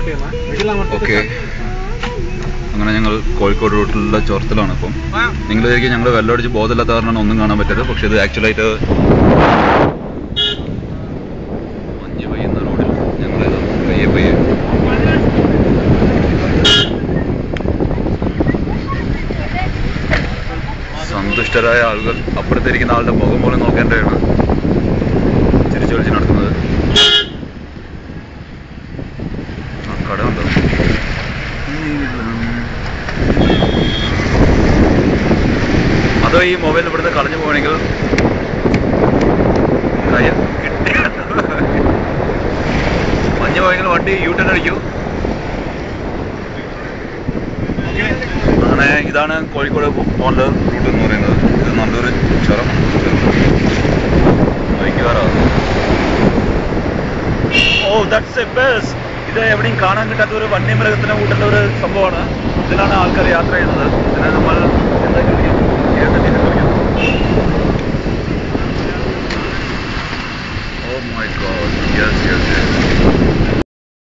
Okay, അങ്ങനെ ഞങ്ങൾ കോഴിക്കോട് റൂട്ടിലുള്ള ചോർത്തലാണ്. ഇപ്പം നിങ്ങൾ വിചാരിക്കും ഞങ്ങൾ വെള്ളമടിച്ച് ബോധമില്ലാത്ത കാരണമാണ് ഒന്നും കാണാൻ പറ്റരുത്. പക്ഷെ ഇത് ആക്ച്വലായിട്ട് മഞ്ഞ് പെയ്യുന്ന റോഡിൽ ഞങ്ങൾ പയ്യെ സന്തുഷ്ടരായ ആളുകൾ അപ്പുറത്തിരിക്കുന്ന ആളുടെ മുഖം പോലും നോക്കേണ്ടതാണ് ചിരിച്ചു വിളിച്ച് നടക്കുന്നത്. ആ കട ഉണ്ടോ? അതോ ഈ മൊബൈൽ ഇവിടുന്ന് കളഞ്ഞു പോകണമെങ്കിൽ മഞ്ഞ് പോയെങ്കിൽ വണ്ടി യൂട്ടേൺ അടിക്കൂ. അങ്ങനെ ഇതാണ് കോഴിക്കോട് പോകേണ്ട റൂട്ട് എന്ന് പറയുന്നത്. ഇത് നല്ലൊരു ചുരം വൈകാറാ. Oh that's a bus. ഇത് എവിടെയും കാണാൻ കിട്ടാത്ത ഒരു വന്യമൃഗത്തിനെ കൂട്ടുന്ന ഒരു സംഭവമാണ്. ഇതിലാണ് ആൾക്കാർ യാത്ര ചെയ്യുന്നത്. ഇതിനെ നമ്മൾ എന്താ വിളിക്കാം? Oh my god, yes.